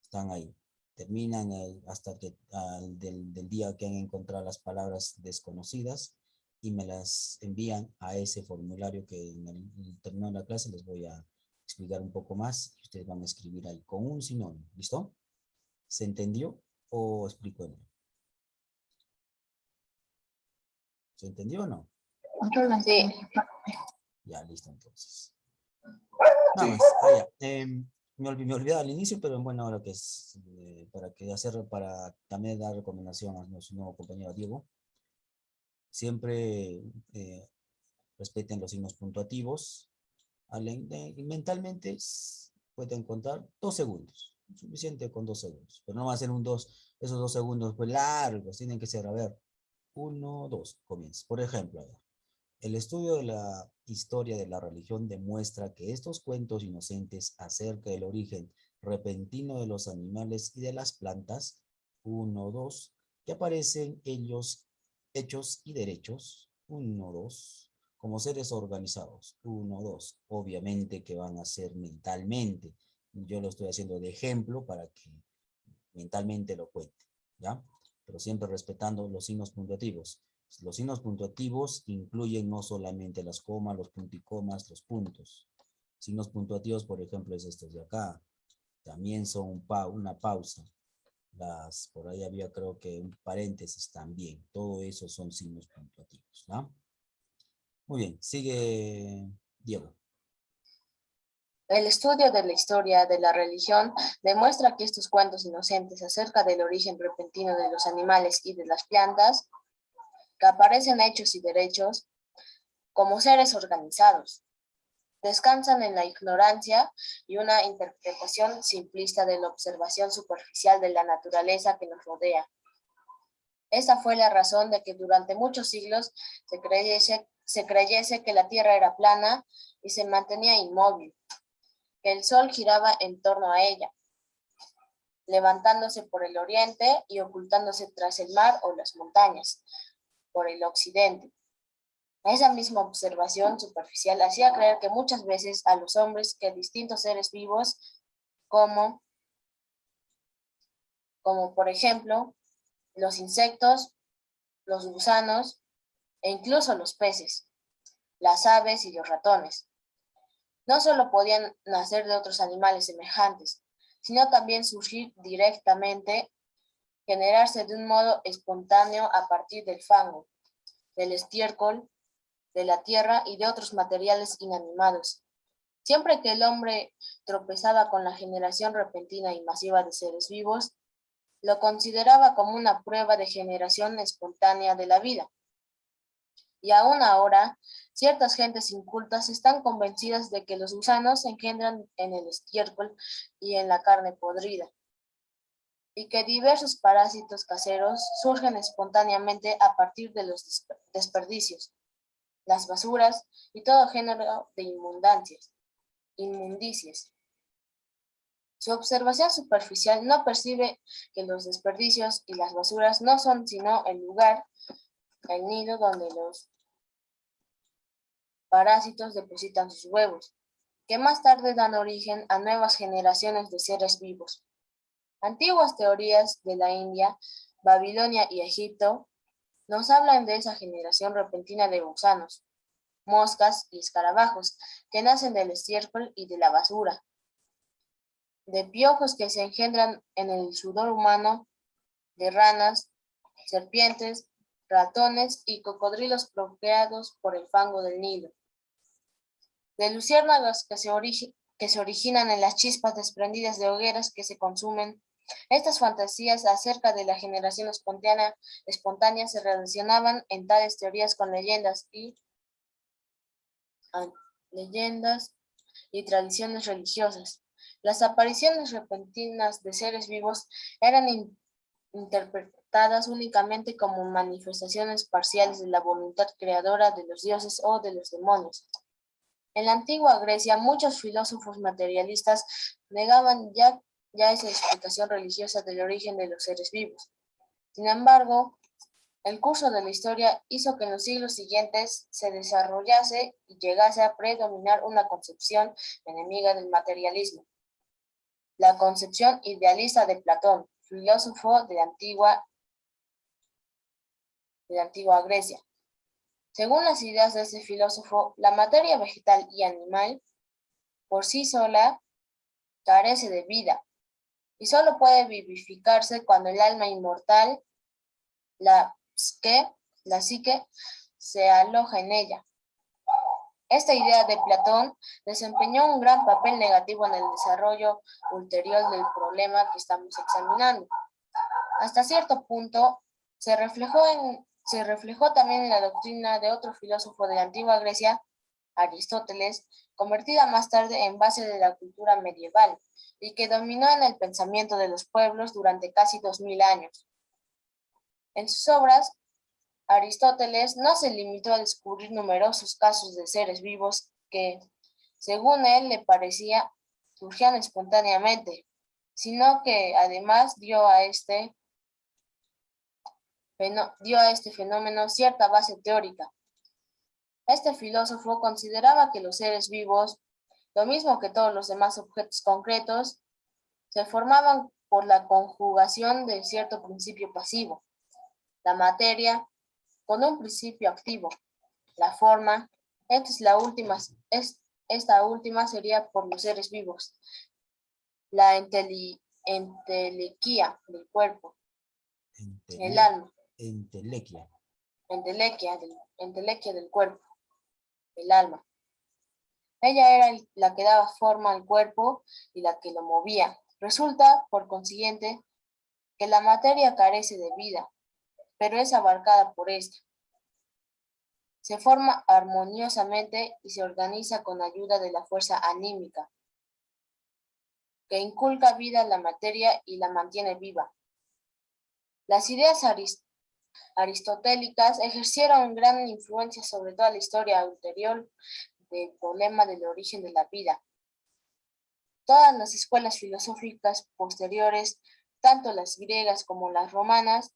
Están ahí. Terminan hasta que del día que han encontrado las palabras desconocidas y me las envían a ese formulario que en el término de la clase les voy a explicar un poco más. Ustedes van a escribir ahí con un sinónimo. ¿Listo? ¿Se entendió o explico de nuevo? ¿Se entendió o no? Sí. Ya, listo entonces. Nada más. Ya. Me olvidaba al inicio, pero bueno, ahora que es para también dar recomendación a nuestro nuevo compañero Diego. Siempre respeten los signos puntuativos. Mentalmente pueden contar 2 segundos. Suficiente con 2 segundos. Pero no va a ser esos 2 segundos pues largos. Tienen que ser, a ver, 1, 2, comienza. Por ejemplo, a ver. El estudio de la historia de la religión demuestra que estos cuentos inocentes acerca del origen repentino de los animales y de las plantas, 1, 2, que aparecen ellos hechos y derechos, 1, 2, como seres organizados, 1, 2, obviamente que van a ser mentalmente. Yo lo estoy haciendo de ejemplo para que mentalmente lo cuente, ¿ya? Pero siempre respetando los signos puntuativos. Los signos puntuativos incluyen no solamente las comas, los punticomas, los puntos. Signos puntuativos, por ejemplo, es estos de acá. También son una pausa. Por ahí había creo que un paréntesis también. Todo eso son signos puntuativos, ¿no? Muy bien, sigue Diego. El estudio de la historia de la religión demuestra que estos cuentos inocentes acerca del origen repentino de los animales y de las plantas, que aparecen hechos y derechos como seres organizados, descansan en la ignorancia y una interpretación simplista de la observación superficial de la naturaleza que nos rodea. Esta fue la razón de que durante muchos siglos se creyese que la Tierra era plana y se mantenía inmóvil, que el Sol giraba en torno a ella, levantándose por el oriente y ocultándose tras el mar o las montañas, por el occidente. Esa misma observación superficial hacía creer que muchas veces a los hombres que distintos seres vivos, como por ejemplo los insectos, los gusanos e incluso los peces, las aves y los ratones, no solo podían nacer de otros animales semejantes, sino también surgir directamente, generarse de un modo espontáneo a partir del fango, del estiércol, de la tierra y de otros materiales inanimados. Siempre que el hombre tropezaba con la generación repentina y masiva de seres vivos, lo consideraba como una prueba de generación espontánea de la vida. Y aún ahora, ciertas gentes incultas están convencidas de que los gusanos se engendran en el estiércol y en la carne podrida, y que diversos parásitos caseros surgen espontáneamente a partir de los desperdicios, las basuras y todo género de inmundicias. Su observación superficial no percibe que los desperdicios y las basuras no son sino el lugar, el nido donde los parásitos depositan sus huevos, que más tarde dan origen a nuevas generaciones de seres vivos. Antiguas teorías de la India, Babilonia y Egipto nos hablan de esa generación repentina de gusanos, moscas y escarabajos que nacen del estiércol y de la basura, de piojos que se engendran en el sudor humano, de ranas, serpientes, ratones y cocodrilos procreados por el fango del Nilo, de luciérnagas que se originan en las chispas desprendidas de hogueras que se consumen. Estas fantasías acerca de la generación espontánea se relacionaban en tales teorías con leyendas y tradiciones religiosas. Las apariciones repentinas de seres vivos eran interpretadas únicamente como manifestaciones parciales de la voluntad creadora de los dioses o de los demonios. En la antigua Grecia, muchos filósofos materialistas negaban ya esa explicación religiosa del origen de los seres vivos. Sin embargo, el curso de la historia hizo que en los siglos siguientes se desarrollase y llegase a predominar una concepción enemiga del materialismo, la concepción idealista de Platón, filósofo de la antigua Grecia. Según las ideas de este filósofo, la materia vegetal y animal por sí sola carece de vida y solo puede vivificarse cuando el alma inmortal, la psique, se aloja en ella. Esta idea de Platón desempeñó un gran papel negativo en el desarrollo ulterior del problema que estamos examinando. Hasta cierto punto, se reflejó también en la doctrina de otro filósofo de la antigua Grecia, Aristóteles, convertida más tarde en base de la cultura medieval y que dominó en el pensamiento de los pueblos durante casi 2000 años. En sus obras, Aristóteles no se limitó a descubrir numerosos casos de seres vivos que, según él le parecía, surgían espontáneamente, sino que además dio a este fenómeno cierta base teórica. Este filósofo consideraba que los seres vivos, lo mismo que todos los demás objetos concretos, se formaban por la conjugación de cierto principio pasivo, la materia, con un principio activo, la forma. Esta última sería por los seres vivos, la entelequia del cuerpo, el alma. Entelequia. Entelequia del cuerpo, el alma. Ella era la que daba forma al cuerpo y la que lo movía. Resulta, por consiguiente, que la materia carece de vida, pero es abarcada por esta. Se forma armoniosamente y se organiza con ayuda de la fuerza anímica, que inculca vida a la materia y la mantiene viva. Las ideas aristotélicas ejercieron gran influencia sobre toda la historia ulterior del problema del origen de la vida. Todas las escuelas filosóficas posteriores, tanto las griegas como las romanas,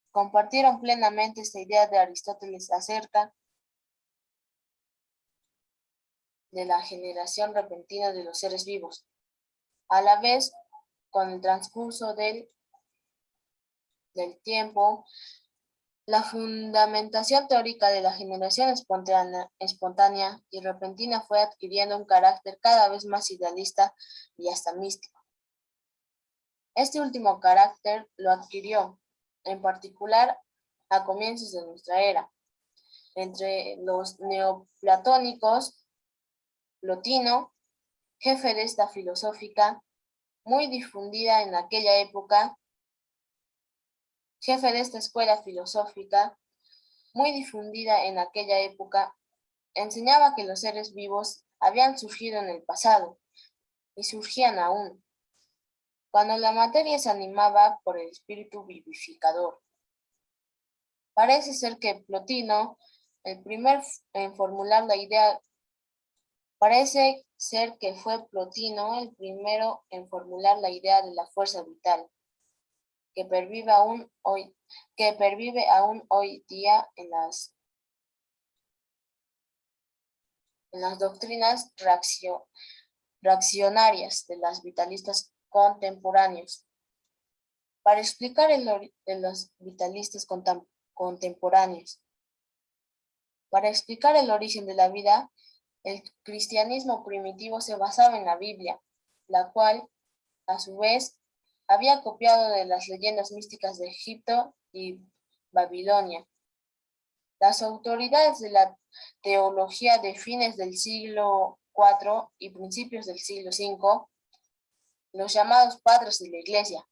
compartieron plenamente esta idea de Aristóteles acerca de la generación repentina de los seres vivos. A la vez, con el transcurso del tiempo, la fundamentación teórica de la generación espontánea y repentina fue adquiriendo un carácter cada vez más idealista y hasta místico. Este último carácter lo adquirió, en particular, a comienzos de nuestra era, entre los neoplatónicos, Plotino, jefe de esta filosófica, muy difundida en aquella época, jefe de esta escuela filosófica, muy difundida en aquella época, enseñaba que los seres vivos habían surgido en el pasado y surgían aún, cuando la materia se animaba por el espíritu vivificador. Parece ser que Plotino, el primero en formular la idea, parece ser que fue Plotino el primero en formular la idea de la fuerza vital, que pervive aún hoy día en las doctrinas reaccionarias de los vitalistas contemporáneos. Para explicar de los vitalistas contemporáneos, para explicar el origen de la vida, el cristianismo primitivo se basaba en la Biblia, la cual, a su vez, había copiado de las leyendas místicas de Egipto y Babilonia. Las autoridades de la teología de fines del siglo IV y principios del siglo V, los llamados padres de la Iglesia,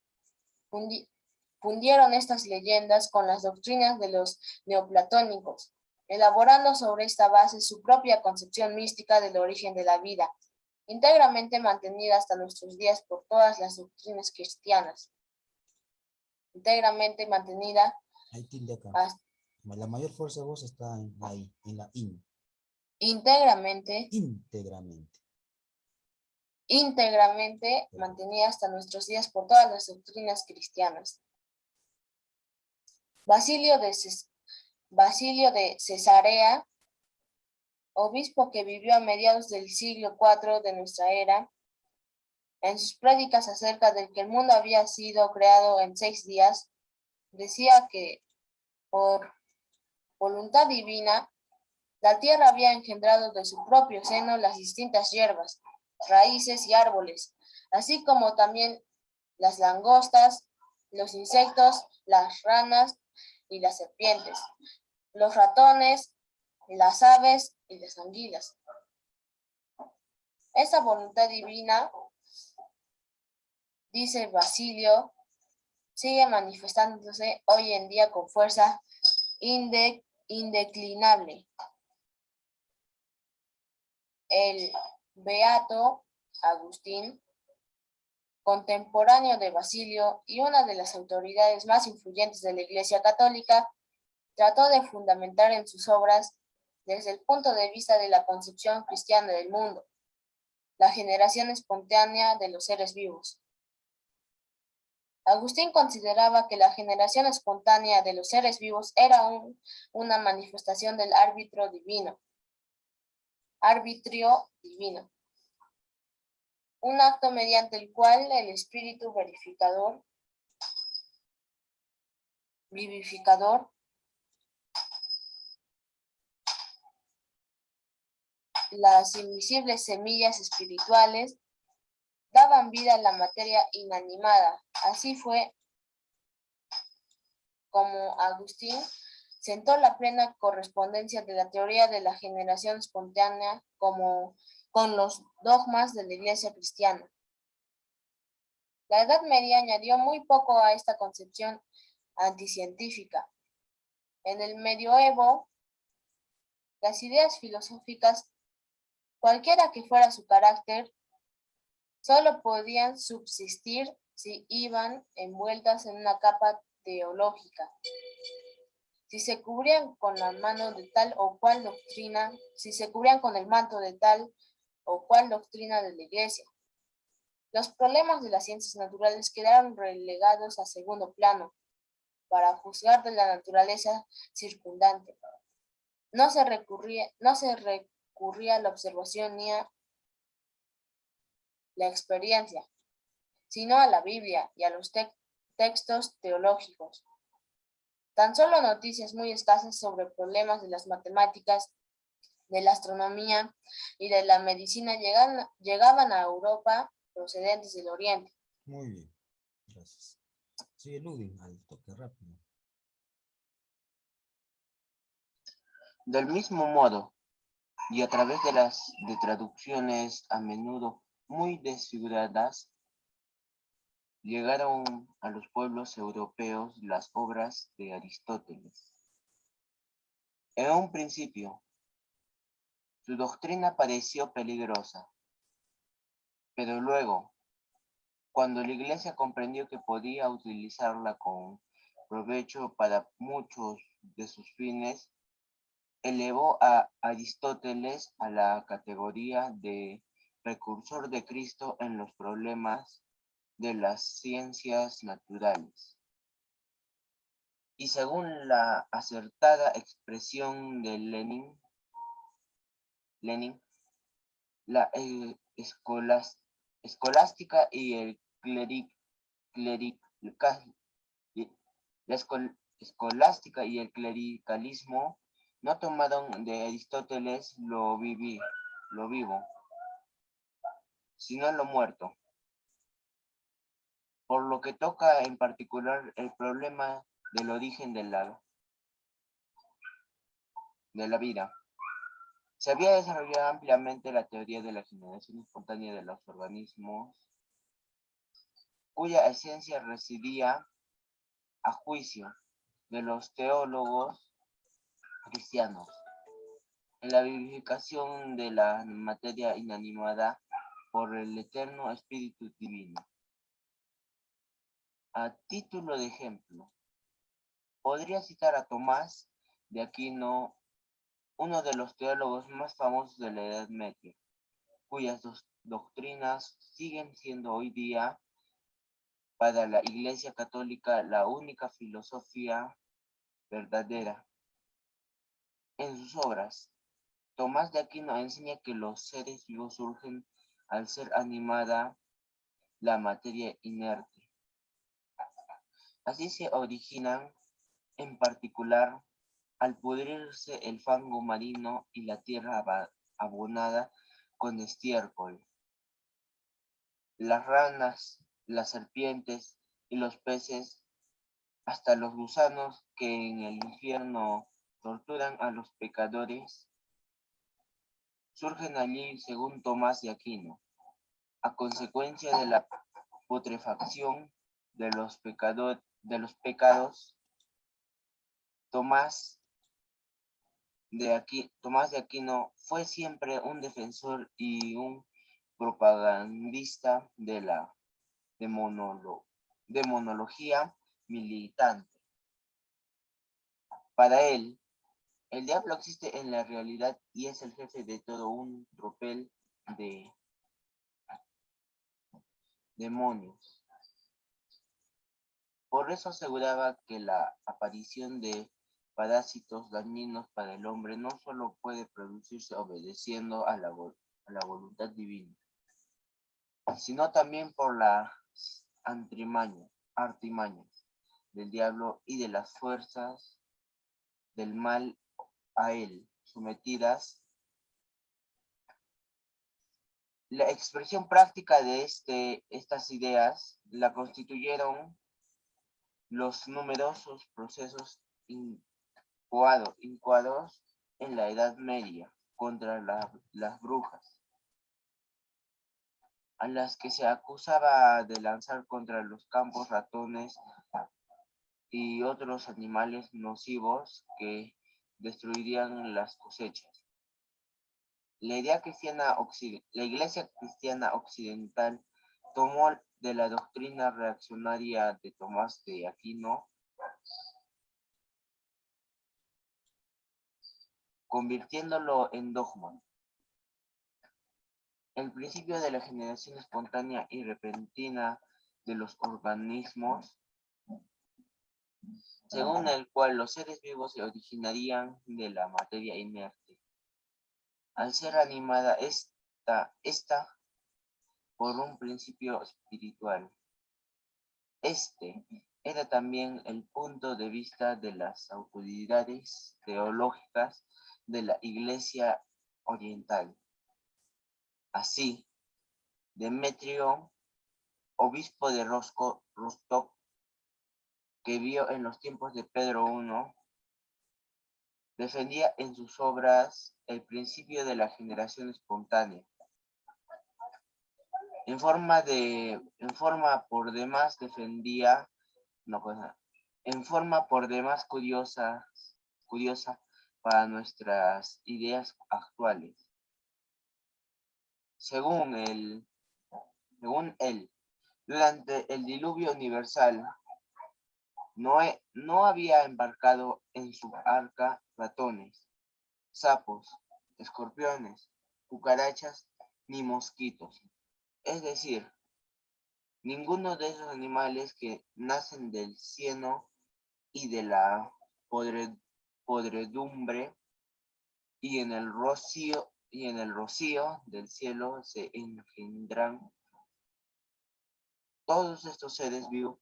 fundieron estas leyendas con las doctrinas de los neoplatónicos, elaborando sobre esta base su propia concepción mística del origen de la vida, íntegramente mantenida hasta nuestros días por todas las doctrinas cristianas. Íntegramente mantenida Hay tilde acá. hasta La mayor fuerza de voz está ahí, en la in. íntegramente mantenida hasta nuestros días por todas las doctrinas cristianas. Basilio de Cesarea, obispo que vivió a mediados del siglo IV de nuestra era, en sus prédicas acerca de que el mundo había sido creado en 6 días, decía que por voluntad divina, la tierra había engendrado de su propio seno las distintas hierbas, raíces y árboles, así como también las langostas, los insectos, las ranas y las serpientes, los ratones, las aves y las anguilas. Esta voluntad divina, dice Basilio, sigue manifestándose hoy en día con fuerza indeclinable. El beato Agustín, contemporáneo de Basilio y una de las autoridades más influyentes de la Iglesia Católica, trató de fundamentar en sus obras, desde el punto de vista de la concepción cristiana del mundo, la generación espontánea de los seres vivos. Agustín consideraba que la generación espontánea de los seres vivos era una manifestación del arbitrio divino, un acto mediante el cual el espíritu vivificador, las invisibles semillas espirituales, daban vida a la materia inanimada. Así fue como Agustín sentó la plena correspondencia de la teoría de la generación espontánea con los dogmas de la Iglesia cristiana. La Edad Media añadió muy poco a esta concepción anticientífica. En el medioevo, las ideas filosóficas, cualquiera que fuera su carácter, solo podían subsistir si iban envueltas en una capa teológica, si se cubrían con la mano de tal o cual doctrina, si se cubrían con el manto de tal o cual doctrina de la Iglesia. Los problemas de las ciencias naturales quedaron relegados a segundo plano para juzgar de la naturaleza circundante. No se recurría recurría a la observación ni a la experiencia, sino a la Biblia y a los textos teológicos. Tan solo noticias muy escasas sobre problemas de las matemáticas, de la astronomía y de la medicina llegaban a Europa procedentes del Oriente. Muy bien, gracias. Sí, eluden al toque rápido. Del mismo modo, y a través de traducciones a menudo muy desfiguradas, llegaron a los pueblos europeos las obras de Aristóteles. En un principio, su doctrina pareció peligrosa, pero luego, cuando la Iglesia comprendió que podía utilizarla con provecho para muchos de sus fines, elevó a Aristóteles a la categoría de precursor de Cristo en los problemas de las ciencias naturales. Y según la acertada expresión de Lenin, la escolástica y el escolástica y el clericalismo no tomaron de Aristóteles lo vivo, sino lo muerto. Por lo que toca en particular el problema del origen de la vida. Se había desarrollado ampliamente la teoría de la generación espontánea de los organismos, cuya esencia residía, a juicio de los teólogos cristianos, en la vivificación de la materia inanimada por el eterno Espíritu Divino. A título de ejemplo, podría citar a Tomás de Aquino, uno de los teólogos más famosos de la Edad Media, cuyas doctrinas siguen siendo hoy día para la Iglesia Católica la única filosofía verdadera. En sus obras, Tomás de Aquino enseña que los seres vivos surgen al ser animada la materia inerte. Así se originan, en particular, al pudrirse el fango marino y la tierra abonada con estiércol. Las ranas, las serpientes y los peces, hasta los gusanos que en el infierno torturan a los pecadores, surgen allí, según Tomás de Aquino, a consecuencia de la putrefacción de los pecados. Tomás de Aquino fue siempre un defensor y un propagandista de la demonología militante. Para él, el diablo existe en la realidad y es el jefe de todo un tropel de demonios. Por eso aseguraba que la aparición de parásitos dañinos para el hombre no solo puede producirse obedeciendo a la voluntad divina, sino también por las artimañas del diablo y de las fuerzas del mal a él sometidas. La expresión práctica de estas ideas la constituyeron los numerosos procesos incoados en la Edad Media contra las brujas, a las que se acusaba de lanzar contra los campos ratones y otros animales nocivos que destruirían las cosechas. La Iglesia cristiana occidental tomó de la doctrina reaccionaria de Tomás de Aquino, convirtiéndolo en dogma. El principio de la generación espontánea y repentina de los organismos, según el cual los seres vivos se originarían de la materia inerte, al ser animada esta por un principio espiritual. Este era también el punto de vista de las autoridades teológicas de la Iglesia Oriental. Así, Demetrio, obispo de Rostock, que vio en los tiempos de Pedro I, defendía en sus obras el principio de la generación espontánea. En forma por demás defendía, no, pues, en forma por demás curiosa para nuestras ideas actuales. Según él, durante el diluvio universal, Noé no había embarcado en su arca ratones, sapos, escorpiones, cucarachas ni mosquitos. Es decir, ninguno de esos animales que nacen del cieno y de la podredumbre y en el rocío del cielo se engendran. Todos estos seres vivos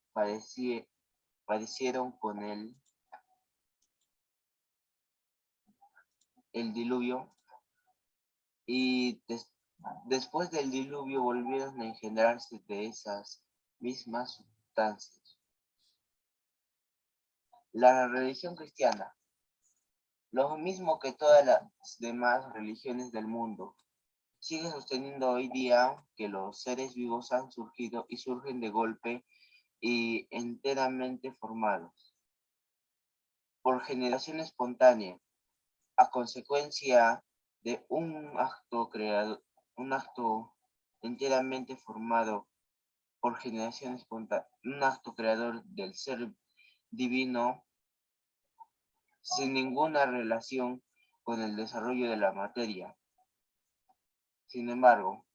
padecieron con el diluvio y después del diluvio volvieron a engendrarse de esas mismas sustancias. La religión cristiana, lo mismo que todas las demás religiones del mundo, sigue sosteniendo hoy día que los seres vivos han surgido y surgen de golpe y enteramente formados por generación espontánea, a consecuencia de un acto enteramente formado por generación espontánea, un acto creador del ser divino sin ninguna relación con el desarrollo de la materia. Sin embargo,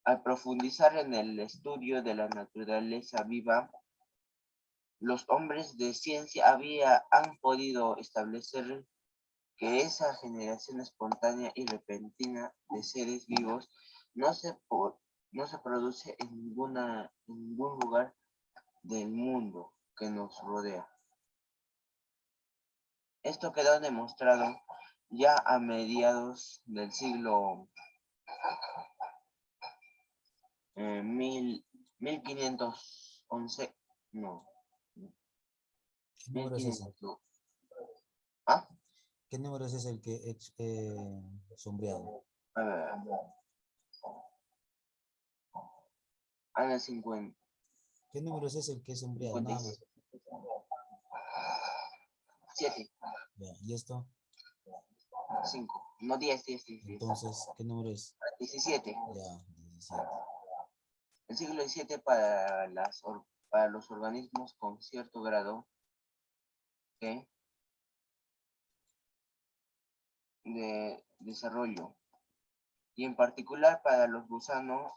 al profundizar en el estudio de la naturaleza viva, los hombres de ciencia han podido establecer que esa generación espontánea y repentina de seres vivos no se produce en ningún lugar del mundo que nos rodea. Esto quedó demostrado ya a mediados del siglo 1511, no, ¿Qué número es ese? 1500, ¿ah? ¿Qué número es ese el que es sombreado? A ver, año 50, ¿Qué número es ese el que es sombreado? Nada más. 7, Ya, ¿y esto? 5, no 10. Entonces, ¿qué número es? 17. Ya, 17. El siglo XVII para los organismos con cierto grado de desarrollo, y en particular para los gusanos,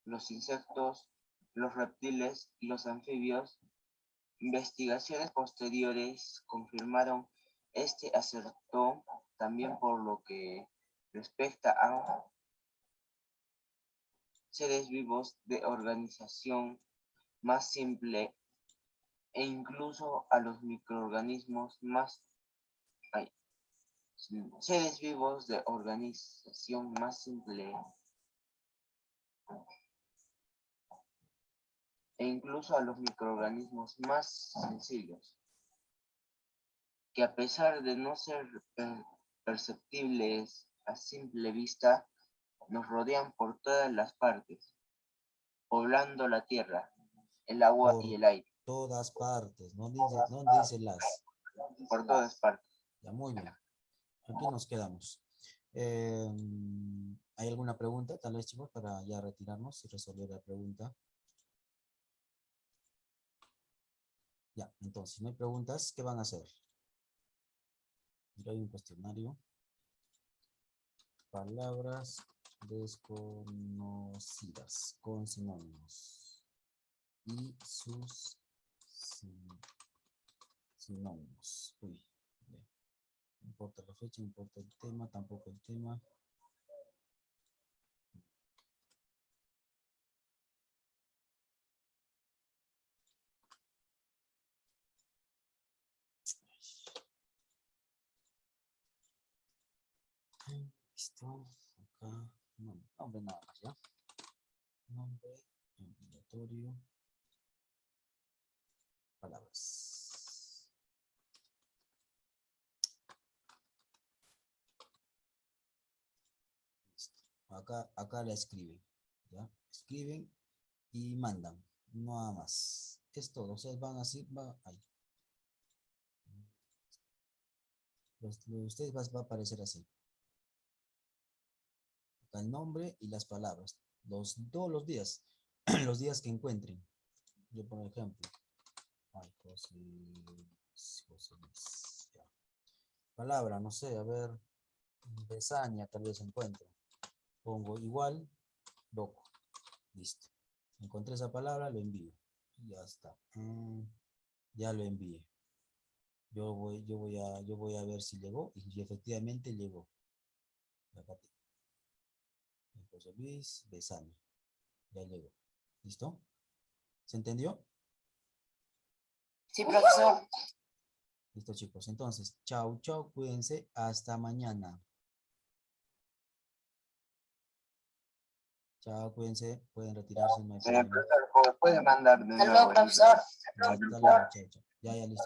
los insectos, los reptiles y los anfibios. Investigaciones posteriores confirmaron este acertó también por lo que respecta a seres vivos de organización más simple e incluso a los microorganismos seres vivos de organización más simple e incluso a los microorganismos más sencillos, que a pesar de no ser perceptibles a simple vista, nos rodean por todas las partes, poblando la tierra, el agua y Por el aire, todas partes, no dice las. por todas partes. Ya, muy bien. Aquí nos quedamos. ¿Hay alguna pregunta, tal vez, chicos, para ya retirarnos y resolver la pregunta? Ya, entonces, si no hay preguntas, ¿qué van a hacer? Hay un cuestionario. Palabras desconocidas con sinónimos y sus sinónimos. Uy, ya. No importa la fecha, no importa el tema, tampoco el tema. Listo. Acá. Nombre nada más, ¿ya? Nombre obligatorio. Palabras. Listo. Acá la escriben, ¿ya? Escriben y mandan, nada más. Es todo, ustedes van así, va ahí. Ustedes va a aparecer así. Acá el nombre y las palabras. Todos los días, los días que encuentren. Yo, por ejemplo, ay, José Luis, ya. Palabra, no sé, a ver, Besaña tal vez encuentro. Pongo igual, loco. Listo. Encontré esa palabra, lo envío. Ya está. Ya lo envié. Yo voy a ver si llegó y si efectivamente llegó. Acá José Luis Besaña. Ya llegó. ¿Listo? ¿Se entendió? Sí, profesor. Listo, chicos. Entonces, chau, chau, cuídense. Hasta mañana. Chao, cuídense. Pueden retirarse, no hay problema. Profesor, ¿puede mandar de Hasta luego, nuevo? profesor. Hasta luego, chao, chao. Ya, listo.